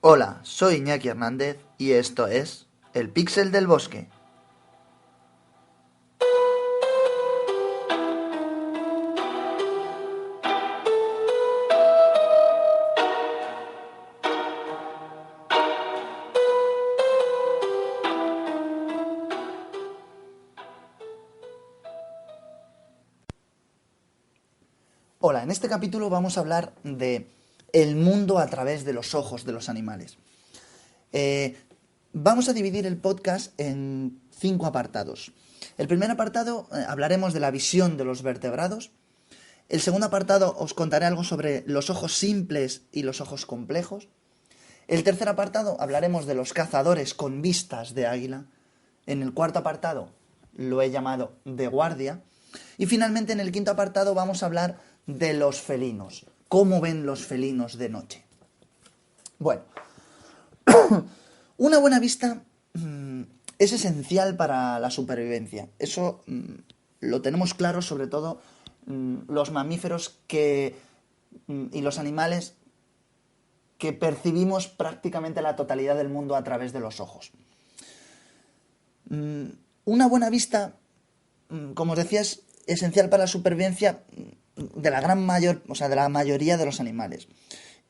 Hola, soy Iñaki Hernández y esto es El Píxel del Bosque. Hola, en este capítulo vamos a hablar de el mundo a través de los ojos de los animales. Vamos a dividir el podcast en 5 apartados. El primer apartado hablaremos de la visión de los vertebrados. El segundo apartado os contaré algo sobre los ojos simples y los ojos complejos. El tercer apartado hablaremos de los cazadores con vistas de águila. En el cuarto apartado lo he llamado de guardia. Y finalmente en el quinto apartado vamos a hablar de los felinos. ¿Cómo ven los felinos de noche? Bueno, una buena vista es esencial para la supervivencia. Eso lo tenemos claro, sobre todo los mamíferos y los animales que percibimos prácticamente la totalidad del mundo a través de los ojos. Una buena vista, como os decía, es esencial para la supervivencia de la mayoría de los animales.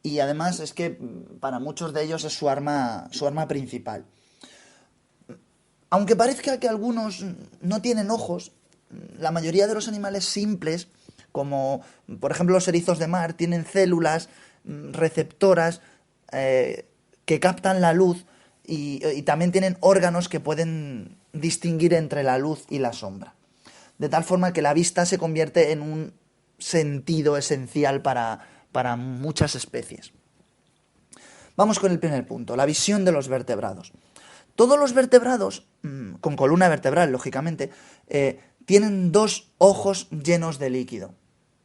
Y además es que para muchos de ellos es su arma principal. Aunque parezca que algunos no tienen ojos, la mayoría de los animales simples, como por ejemplo los erizos de mar, tienen células receptoras que captan la luz y también tienen órganos que pueden distinguir entre la luz y la sombra. De tal forma que la vista se convierte en un sentido esencial para muchas especies. Vamos con el primer punto, la visión de los vertebrados. Todos los vertebrados, con columna vertebral, lógicamente, tienen 2 ojos llenos de líquido.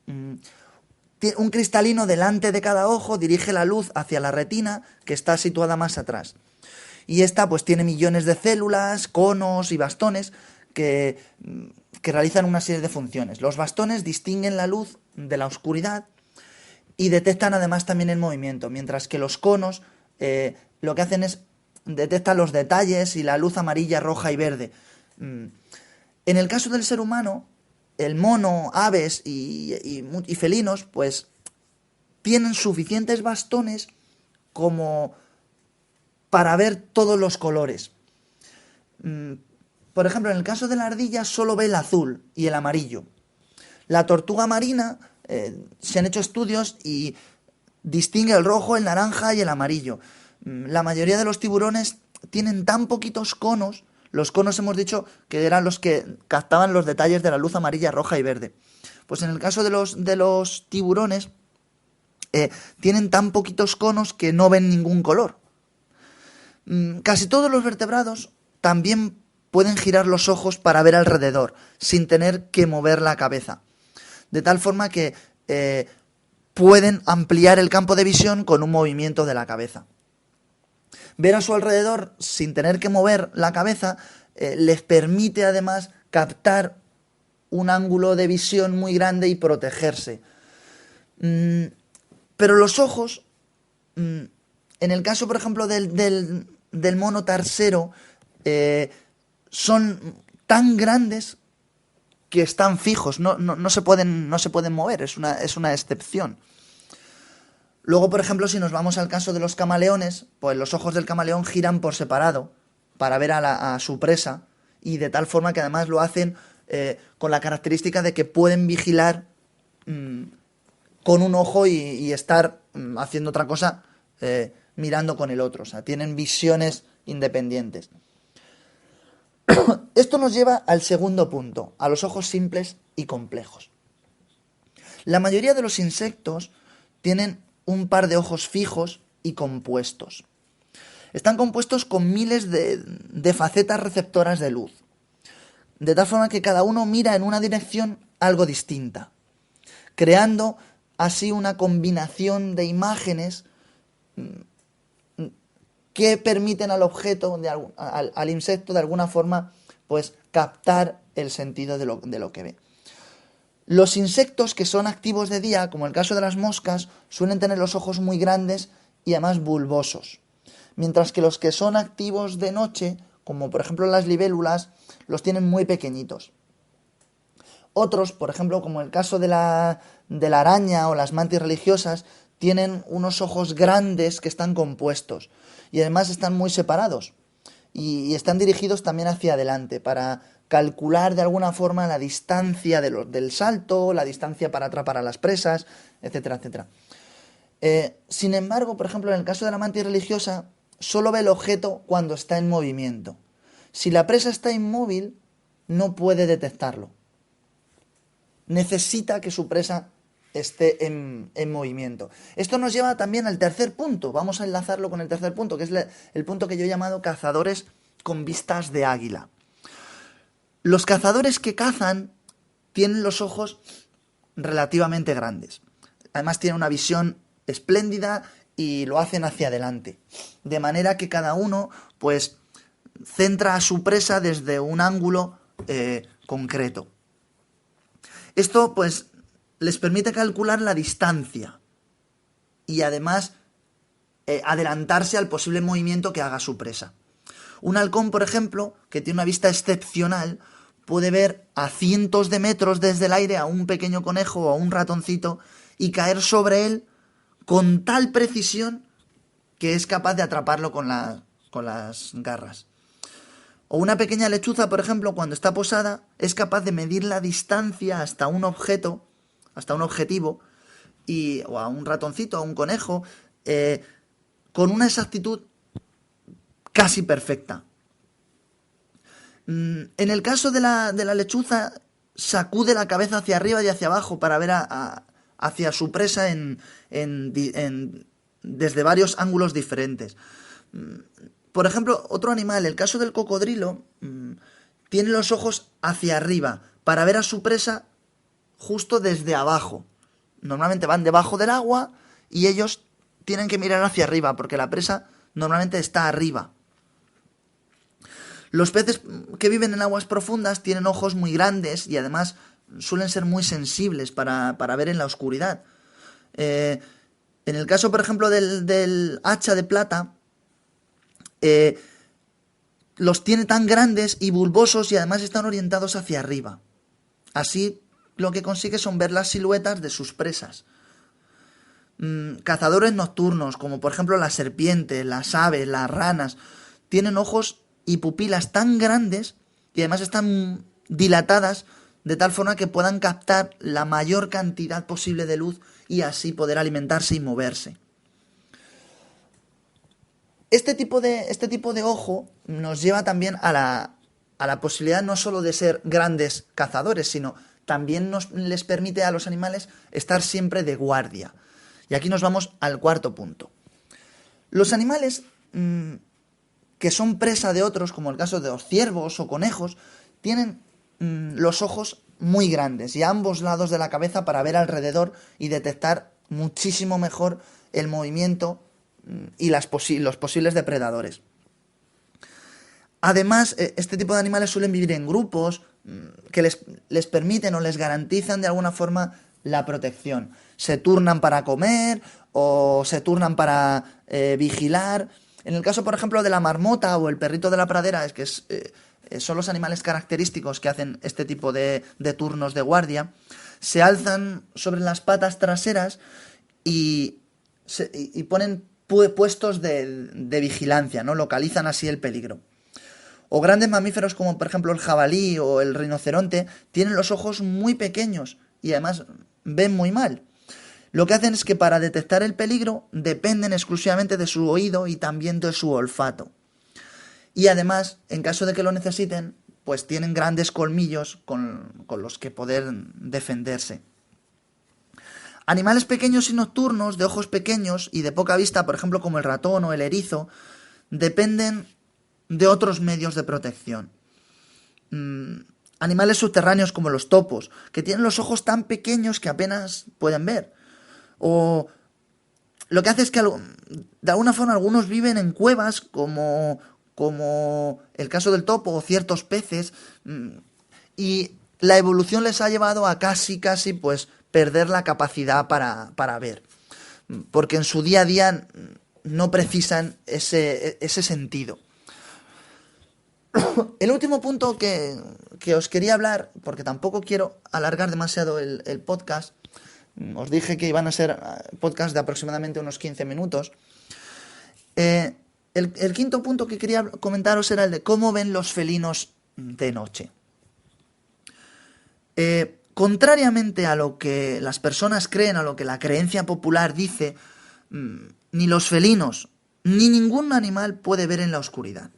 Un cristalino delante de cada ojo dirige la luz hacia la retina, que está situada más atrás. Y esta pues tiene millones de células, conos y bastones que realizan una serie de funciones. Los bastones distinguen la luz de la oscuridad y detectan además también el movimiento, mientras que los conos lo que hacen es detectar los detalles y la luz amarilla, roja y verde. En el caso del ser humano, el mono, aves y felinos, pues tienen suficientes bastones como para ver todos los colores. Por ejemplo, en el caso de la ardilla solo ve el azul y el amarillo. La tortuga marina, se han hecho estudios y distingue el rojo, el naranja y el amarillo. La mayoría de los tiburones tienen tan poquitos conos, los conos hemos dicho que eran los que captaban los detalles de la luz amarilla, roja y verde. Pues en el caso de los tiburones, tienen tan poquitos conos que no ven ningún color. Casi todos los vertebrados también pueden girar los ojos para ver alrededor, sin tener que mover la cabeza. De tal forma que pueden ampliar el campo de visión con un movimiento de la cabeza. Ver a su alrededor sin tener que mover la cabeza les permite además captar un ángulo de visión muy grande y protegerse. Pero los ojos, en el caso por ejemplo del mono tarsero, son tan grandes que están fijos, no se pueden mover, es una excepción. Luego, por ejemplo, si nos vamos al caso de los camaleones, pues los ojos del camaleón giran por separado para ver a su presa, y de tal forma que además lo hacen con la característica de que pueden vigilar con un ojo y estar haciendo otra cosa mirando con el otro. O sea, tienen visiones independientes. Esto nos lleva al segundo punto, a los ojos simples y complejos. La mayoría de los insectos tienen un par de ojos fijos y compuestos. Están compuestos con miles de facetas receptoras de luz, de tal forma que cada uno mira en una dirección algo distinta, creando así una combinación de imágenes que permiten al objeto, al insecto, de alguna forma, pues captar el sentido de lo que ve. Los insectos que son activos de día, como el caso de las moscas, suelen tener los ojos muy grandes y además bulbosos. mientras que los que son activos de noche, como por ejemplo las libélulas, los tienen muy pequeñitos. Otros, por ejemplo, como el caso de la araña o las mantis religiosas, tienen unos ojos grandes que están compuestos y además están muy separados y están dirigidos también hacia adelante para calcular de alguna forma la distancia del salto, la distancia para atrapar a las presas, etcétera, etcétera. Sin embargo, por ejemplo, en el caso de la mantis religiosa, solo ve el objeto cuando está en movimiento. Si la presa está inmóvil, no puede detectarlo. Necesita que su presa esté en movimiento. Esto nos lleva también al tercer punto. Vamos a enlazarlo con el tercer punto, que es el punto que yo he llamado cazadores con vistas de águila. Los cazadores que cazan tienen los ojos relativamente grandes. Además tienen una visión espléndida y lo hacen hacia adelante. De manera que cada uno, pues, centra a su presa desde un ángulo concreto. Esto, pues, les permite calcular la distancia y además adelantarse al posible movimiento que haga su presa. Un halcón, por ejemplo, que tiene una vista excepcional, puede ver a cientos de metros desde el aire a un pequeño conejo o a un ratoncito y caer sobre él con tal precisión que es capaz de atraparlo con las garras. O una pequeña lechuza, por ejemplo, cuando está posada, es capaz de medir la distancia hasta un objeto, hasta un objetivo, o a un ratoncito, a un conejo, con una exactitud casi perfecta. En el caso de la lechuza, sacude la cabeza hacia arriba y hacia abajo para ver hacia su presa desde varios ángulos diferentes. Por ejemplo, otro animal, el caso del cocodrilo, tiene los ojos hacia arriba para ver a su presa justo desde abajo. Normalmente van debajo del agua y ellos tienen que mirar hacia arriba porque la presa normalmente está arriba. Los peces que viven en aguas profundas tienen ojos muy grandes y además suelen ser muy sensibles para ver en la oscuridad. En el caso, por ejemplo, del hacha de plata, los tiene tan grandes y bulbosos y además están orientados hacia arriba. Así lo que consigue son ver las siluetas de sus presas. Cazadores nocturnos, como por ejemplo las serpientes, las aves, las ranas, tienen ojos y pupilas tan grandes y además están dilatadas de tal forma que puedan captar la mayor cantidad posible de luz y así poder alimentarse y moverse. Este tipo de ojo nos lleva también a la posibilidad no solo de ser grandes cazadores, sino también les permite a los animales estar siempre de guardia. Y aquí nos vamos al cuarto punto. Los animales que son presa de otros, como el caso de los ciervos o conejos, tienen los ojos muy grandes y a ambos lados de la cabeza para ver alrededor y detectar muchísimo mejor el movimiento y los posibles depredadores. Además, este tipo de animales suelen vivir en grupos que les permiten o les garantizan de alguna forma la protección. Se turnan para comer o se turnan para vigilar. En el caso, por ejemplo, de la marmota o el perrito de la pradera, es que son los animales característicos que hacen este tipo de turnos de guardia. Se alzan sobre las patas traseras y ponen puestos de vigilancia, ¿no? Localizan así el peligro. O grandes mamíferos como por ejemplo el jabalí o el rinoceronte tienen los ojos muy pequeños y además ven muy mal. Lo que hacen es que para detectar el peligro dependen exclusivamente de su oído y también de su olfato. Y además, en caso de que lo necesiten, pues tienen grandes colmillos con los que poder defenderse. Animales pequeños y nocturnos, de ojos pequeños y de poca vista, por ejemplo como el ratón o el erizo, dependen de otros medios de protección. Animales subterráneos como los topos, que tienen los ojos tan pequeños que apenas pueden ver. O lo que hace es que de alguna forma algunos viven en cuevas como el caso del topo o ciertos peces, y la evolución les ha llevado a casi pues perder la capacidad para ver. Porque en su día a día no precisan ese sentido. El último punto que os quería hablar, porque tampoco quiero alargar demasiado el podcast, os dije que iban a ser podcast de aproximadamente unos 15 minutos. El quinto punto que quería comentaros era el de cómo ven los felinos de noche. Contrariamente a lo que las personas creen, a lo que la creencia popular dice, ni los felinos ni ningún animal puede ver en la oscuridad.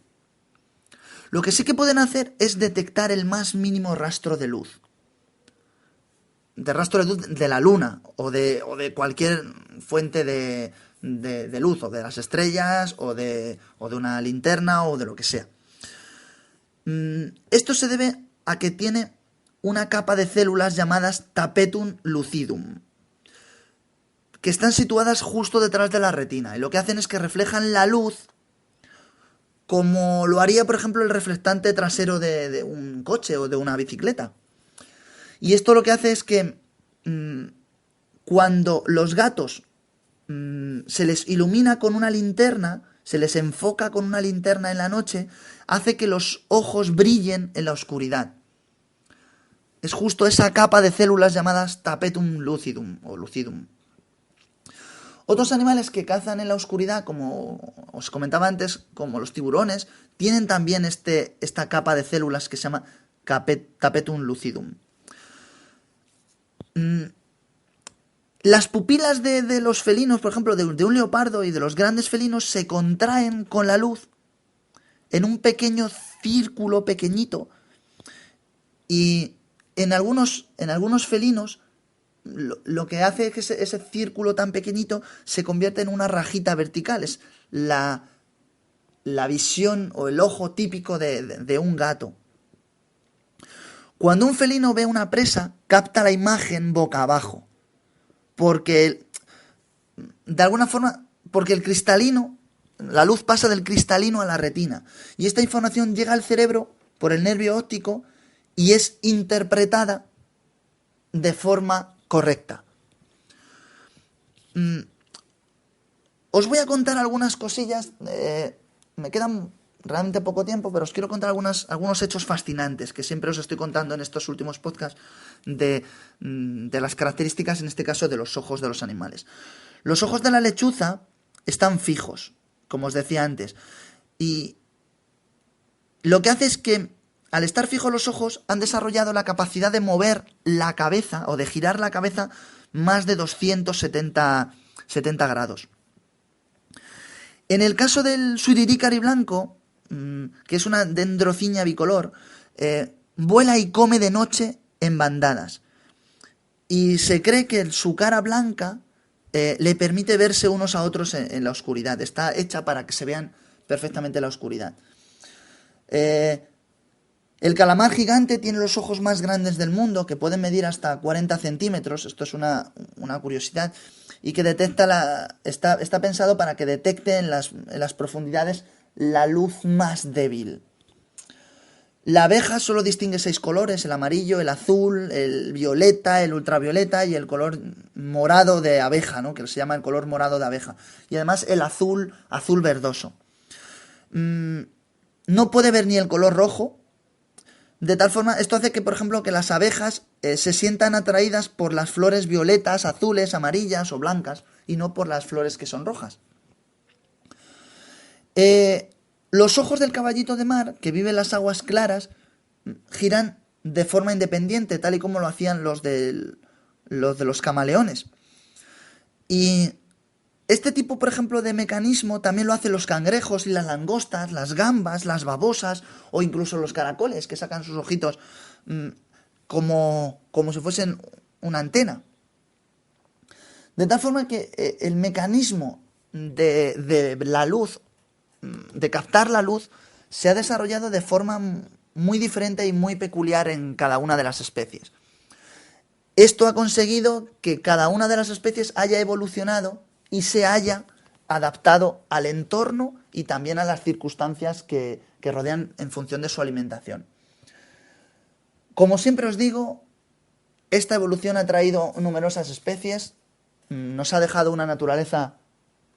Lo que sí que pueden hacer es detectar el más mínimo rastro de luz. De la luna o de cualquier fuente de luz, o de las estrellas, o de una linterna, o de lo que sea. Esto se debe a que tiene una capa de células llamadas tapetum lucidum, que están situadas justo detrás de la retina, y lo que hacen es que reflejan la luz como lo haría, por ejemplo, el reflectante trasero de un coche o de una bicicleta. Y esto lo que hace es que cuando los gatos se les ilumina con una linterna, se les enfoca con una linterna en la noche, hace que los ojos brillen en la oscuridad. Es justo esa capa de células llamadas tapetum lucidum o lucidum. Otros animales que cazan en la oscuridad, como os comentaba antes, como los tiburones, tienen también esta capa de células que se llama tapetum lucidum. Las pupilas de los felinos, por ejemplo, de un leopardo y de los grandes felinos, se contraen con la luz en un pequeño círculo pequeñito. Y en algunos felinos lo que hace es que ese círculo tan pequeñito se convierte en una rajita vertical. Es la visión o el ojo típico de un gato. Cuando un felino ve una presa, capta la imagen boca abajo. Porque, de alguna forma, porque el cristalino, la luz pasa del cristalino a la retina. Y esta información llega al cerebro por el nervio óptico y es interpretada de forma correcta. Os voy a contar algunas cosillas. Me quedan realmente poco tiempo, pero os quiero contar algunos hechos fascinantes que siempre os estoy contando en estos últimos podcasts de las características, en este caso, de los ojos de los animales. Los ojos de la lechuza están fijos, como os decía antes, y lo que hace es que al estar fijos los ojos han desarrollado la capacidad de mover la cabeza o de girar la cabeza más de 270 grados. En el caso del suiriricari blanco, que es una dendrociña bicolor, vuela y come de noche en bandadas. Y se cree que su cara blanca le permite verse unos a otros en la oscuridad. Está hecha para que se vean perfectamente en la oscuridad. El calamar gigante tiene los ojos más grandes del mundo, que pueden medir hasta 40 centímetros. Esto es una curiosidad. Y que está pensado para que detecte en las profundidades la luz más débil. La abeja solo distingue 6 colores: el amarillo, el azul, el violeta, el ultravioleta y el color morado de abeja, ¿no? Que se llama el color morado de abeja. Y además el azul verdoso. No puede ver ni el color rojo. De tal forma, esto hace que, por ejemplo, que las abejas se sientan atraídas por las flores violetas, azules, amarillas o blancas, y no por las flores que son rojas. Los ojos del caballito de mar, que vive en las aguas claras, giran de forma independiente, tal y como lo hacían los de los camaleones. Y este tipo, por ejemplo, de mecanismo también lo hacen los cangrejos y las langostas, las gambas, las babosas o incluso los caracoles, que sacan sus ojitos como si fuesen una antena. De tal forma que el mecanismo de la luz, de captar la luz, se ha desarrollado de forma muy diferente y muy peculiar en cada una de las especies. Esto ha conseguido que cada una de las especies haya evolucionado y se haya adaptado al entorno y también a las circunstancias que rodean en función de su alimentación. Como siempre os digo, esta evolución ha traído numerosas especies, nos ha dejado una naturaleza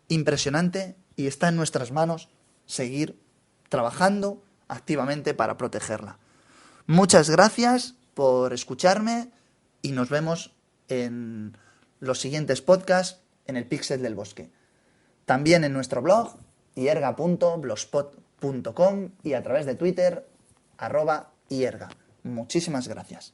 impresionante y está en nuestras manos seguir trabajando activamente para protegerla. Muchas gracias por escucharme y nos vemos en los siguientes podcasts en el Píxel del Bosque. También en nuestro blog, ierga.blogspot.com y a través de Twitter, @ierga. Muchísimas gracias.